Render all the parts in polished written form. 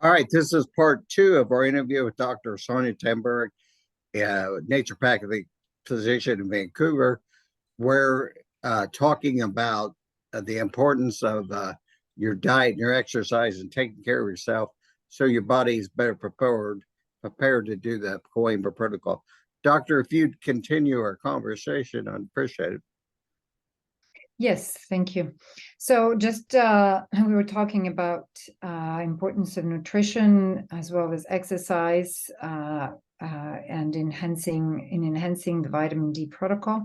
All right, this is part two of our interview with Dr. Sanja Tamburic, naturopathic physician in Vancouver. We're talking about the importance of your diet and your exercise and taking care of yourself so your body is better prepared to do the Coimbra protocol. Doctor, if you'd continue our conversation, I'd appreciate it. Yes, thank you. So just we were talking about importance of nutrition as well as exercise and enhancing the vitamin D protocol.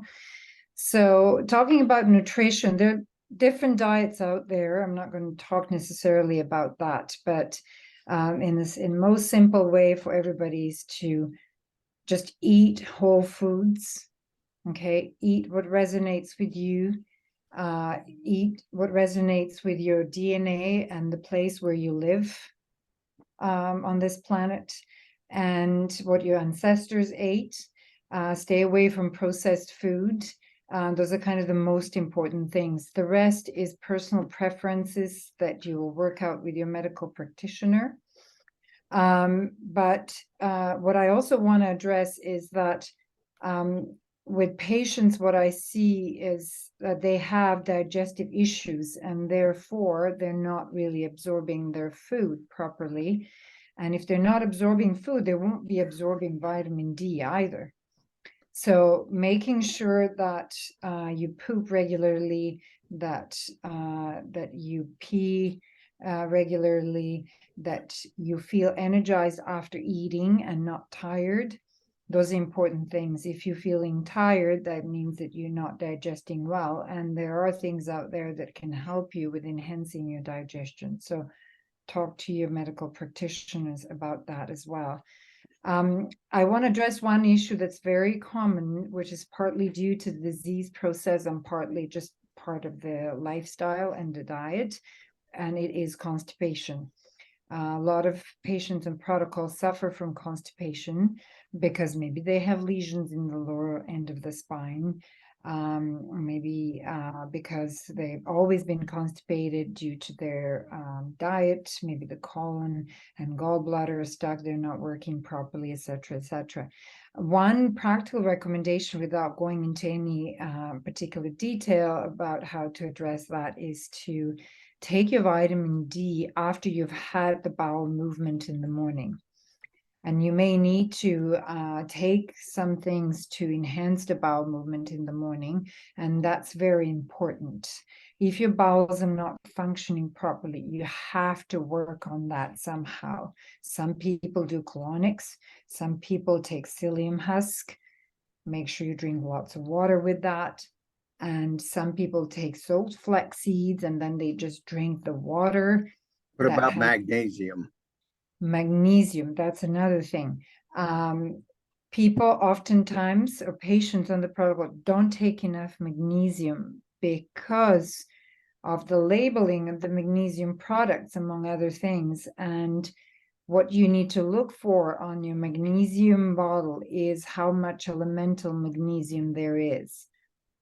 So talking about nutrition, there are different diets out there. I'm not going to talk necessarily about that, but in most simple way for everybody is to just eat whole foods. Okay, eat what resonates with you, eat what resonates with your DNA and the place where you live on this planet and what your ancestors ate. Stay away from processed food. Those are kind of the most important things. The rest is personal preferences that you will work out with your medical practitioner. But what I also want to address is that with patients, what I see is that they have digestive issues and therefore they're not really absorbing their food properly. And if they're not absorbing food, they won't be absorbing vitamin D either. So making sure that you poop regularly, that you pee regularly, that you feel energized after eating and not tired. Those are important things. If you're feeling tired, that means that you're not digesting well. And there are things out there that can help you with enhancing your digestion. So talk to your medical practitioners about that as well. I want to address one issue that's very common, which is partly due to the disease process and partly just part of the lifestyle and the diet, and it is constipation. A lot of patients and protocols suffer from constipation because maybe they have lesions in the lower end of the spine, or maybe because they've always been constipated due to their diet, maybe the colon and gallbladder are stuck, they're not working properly, etc., etc. One practical recommendation, without going into any particular detail about how to address that, is to take your vitamin D after you've had the bowel movement in the morning. And you may need to take some things to enhance the bowel movement in the morning, and that's very important. If your bowels are not functioning properly, you have to work on that somehow. Some people do colonics, some people take psyllium husk. Make sure you drink lots of water with that. And some people take soaked flax seeds and then they just drink the water What that about has magnesium? magnesium. That's another thing. People oftentimes, or patients on the protocol, don't take enough magnesium because of the labeling of the magnesium products, among other things. And what you need to look for on your magnesium bottle is how much elemental magnesium there is.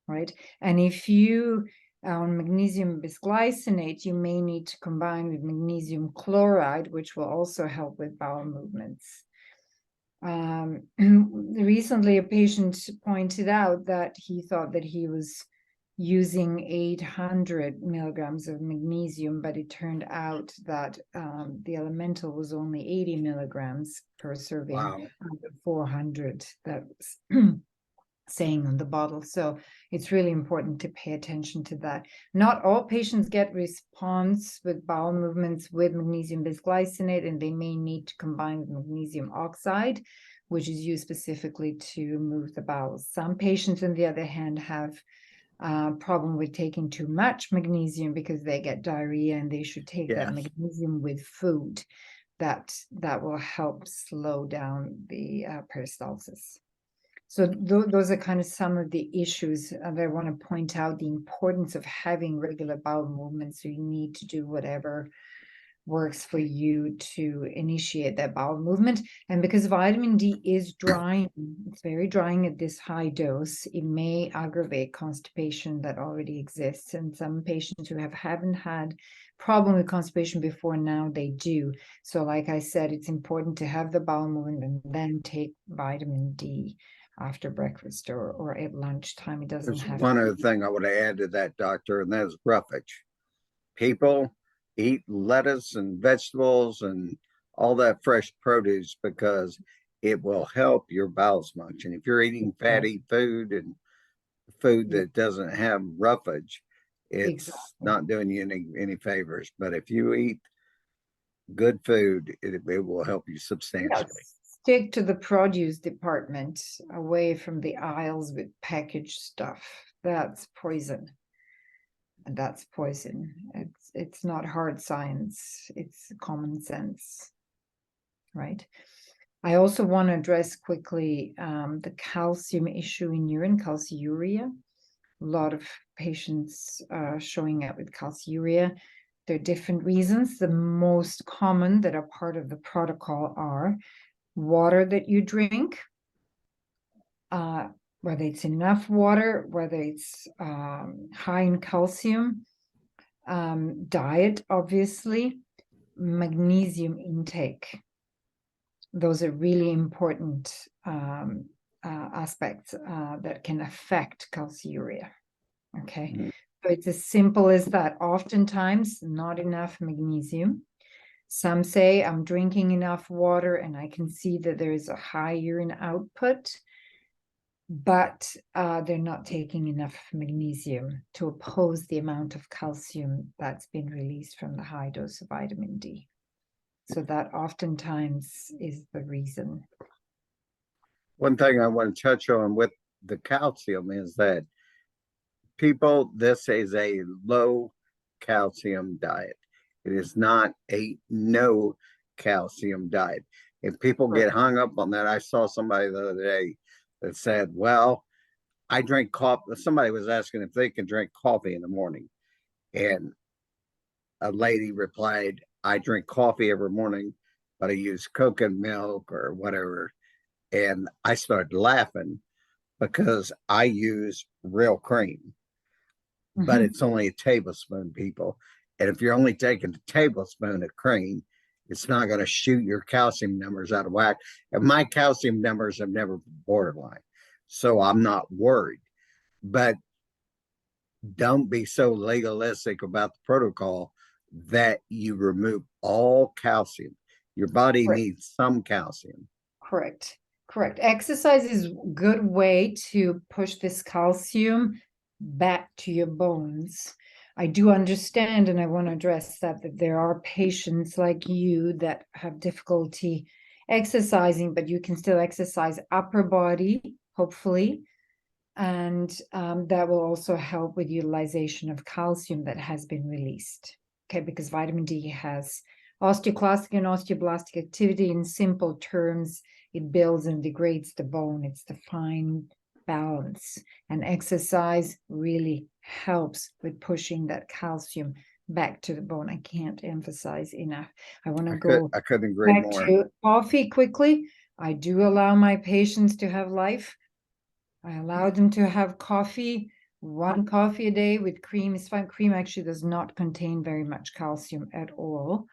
Right. And if you on magnesium bisglycinate, you may need to combine with magnesium chloride, which will also help with bowel movements. Recently, a patient pointed out that he thought that he was using 800 milligrams of magnesium, but it turned out that the elemental was only 80 milligrams per serving out of 400 that was saying on the bottle. So it's really important to pay attention to that. Not all patients get response with bowel movements with magnesium bisglycinate, and they may need to combine with magnesium oxide, which is used specifically to move the bowels. Some patients, on the other hand, have problem with taking too much magnesium because they get diarrhea, and they should take that magnesium with food. That will help slow down the peristalsis. So those are kind of some of the issues that I want to point out, the importance of having regular bowel movements. So you need to do whatever works for you to initiate that bowel movement. And because vitamin D is drying, it's very drying at this high dose, it may aggravate constipation that already exists. And some patients who haven't had problem with constipation before, now they do. So like I said, it's important to have the bowel movement and then take vitamin D after breakfast or at lunchtime. It doesn't There's have one to other thing I would add to that, doctor, and that is roughage. People eat lettuce and vegetables and all that fresh produce because it will help your bowels function. If you're eating fatty food and food that doesn't have roughage, it's exactly. not doing you any favors. But if you eat good food, it will help you substantially. Yes. Stick to the produce department, away from the aisles with packaged stuff. That's poison. That's poison. It's not hard science, it's common sense, right? I also want to address quickly the calcium issue in urine, calciuria. A lot of patients showing up with calciuria. There are different reasons. The most common that are part of the protocol are water that you drink, whether it's enough water, whether it's high in calcium, diet, obviously, magnesium intake. Those are really important aspects that can affect calciuria. Okay, so it's as simple as that. Oftentimes, not enough magnesium. Some say I'm drinking enough water and I can see that there is a high urine output, but they're not taking enough magnesium to oppose the amount of calcium that's been released from the high dose of vitamin D. So that oftentimes is the reason. One thing I want to touch on with the calcium is that people, this is a low calcium diet. It is not a no calcium diet. If people get hung up on that, I saw somebody the other day that said, well, I drink coffee. Somebody was asking if they can drink coffee in the morning. And a lady replied, I drink coffee every morning, but I use coconut milk or whatever. And I started laughing because I use real cream, but it's only a tablespoon, people. And if you're only taking a tablespoon of cream, it's not going to shoot your calcium numbers out of whack. And my calcium numbers have never been borderline. So I'm not worried. But don't be so legalistic about the protocol that you remove all calcium. Your body Correct. needs some calcium. Correct. Correct. Exercise is a good way to push this calcium back to your bones. I do understand, and I want to address that there are patients like you that have difficulty exercising, but you can still exercise upper body, hopefully. And that will also help with utilization of calcium that has been released. Okay, because vitamin D has osteoclastic and osteoblastic activity. In simple terms, it builds and degrades the bone. It's the fine balance. And exercise really helps with pushing that calcium back to the bone. I can't emphasize enough. I want to go I couldn't agree back more. to coffee quickly. I do allow my patients to have life. I allow them to have coffee. One coffee a day with cream is fine. Cream actually does not contain very much calcium at all.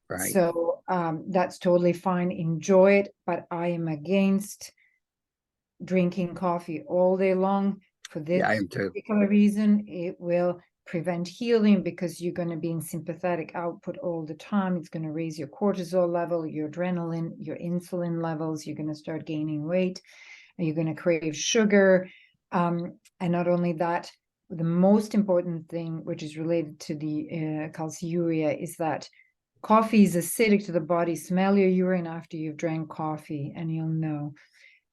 Right. So that's totally fine. Enjoy it. But I am against drinking coffee all day long for this particular reason. It will prevent healing because you're going to be in sympathetic output all the time. It's going to raise your cortisol level, your adrenaline, your insulin levels. You're going to start gaining weight. You're going to crave sugar. And not only that, the most important thing, which is related to the calciuria, is that coffee is acidic to the body. Smell your urine after you've drank coffee and you'll know.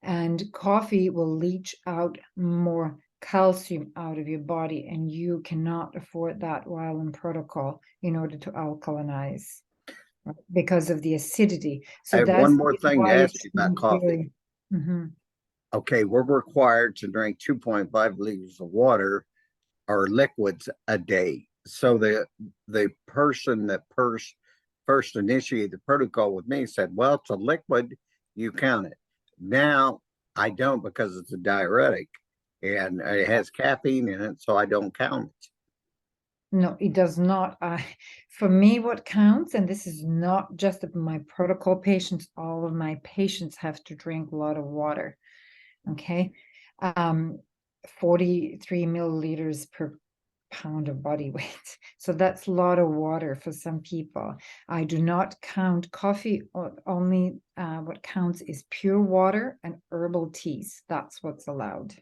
And coffee will leach out more calcium out of your body, and you cannot afford that while in protocol in order to alkalinize because of the acidity. So I have that's one more thing to ask you about coffee. Okay, we're required to drink 2.5 liters of water or liquids a day. So the person that first initiated the protocol with me said, well, it's a liquid, you count it. Now I don't because it's a diuretic and it has caffeine in it, so I don't count it. No, it does not. For me, what counts, and this is not just of my protocol patients, all of my patients have to drink a lot of water. Okay. 43 milliliters per pound of body weight. So that's a lot of water for some people. I do not count coffee, only what counts is pure water and herbal teas. That's what's allowed.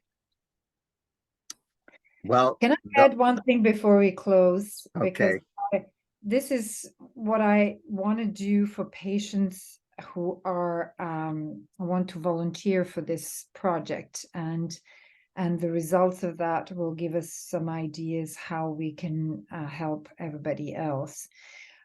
Well, Can I add one thing before we close? Because okay, this is what I want to do for patients who are want to volunteer for this project, and the results of that will give us some ideas how we can help everybody else.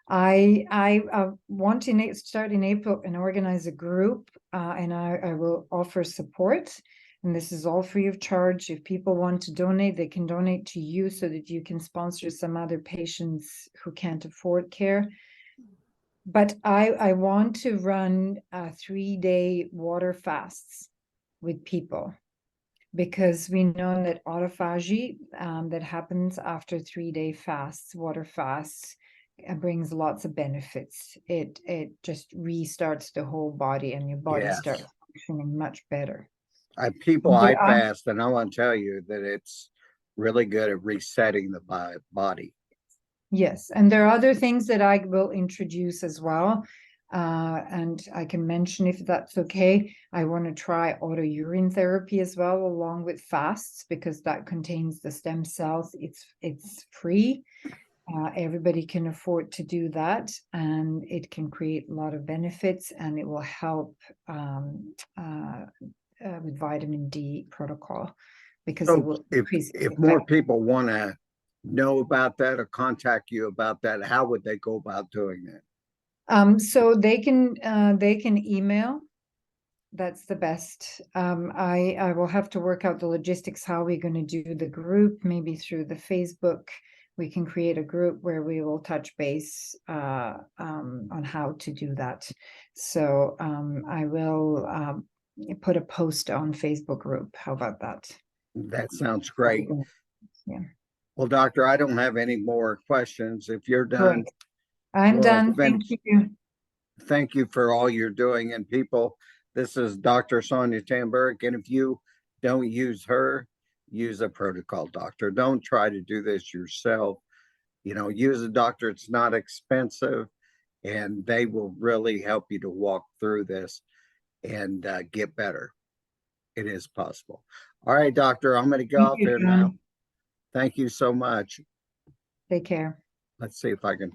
I want to start in April and organize a group, and I will offer support. And this is all free of charge. If people want to donate, they can donate to you so that you can sponsor some other patients who can't afford care. But I want to run 3-day water fasts with people, because we know that autophagy that happens after 3-day fasts, water fasts, brings lots of benefits. It just restarts the whole body, and your body yes. starts functioning much better. People There I are, fast, and I want to tell you that it's really good at resetting the body. yes, and there are other things that I will introduce as well. And I can mention, if that's okay, I want to try auto urine therapy as well, along with fasts, because that contains the stem cells. It's free. Everybody can afford to do that, and it can create a lot of benefits, and it will help with vitamin D protocol, because it So will if increase its if more effect. people want to know about that or contact you about that, how would they go about doing that? So they can email. That's the best. I will have to work out the logistics, how we're going to do the group, maybe through the Facebook. We can create a group where we will touch base on how to do that. So I will put a post on Facebook group. How about that? That sounds great. Yeah, Well, doctor, I don't have any more questions. If you're done, great. I'm we're all done. Thank finished. you. Thank you for all you're doing. And people, this is Dr. Sanja Tamburic. And if you don't use her, use a protocol doctor. Don't try to do this yourself. Use a doctor. It's not expensive, and they will really help you to walk through this and get better. It is possible. All right, doctor, I'm going to go Thank off you, here now. John. Thank you so much. Take care. Let's see if I can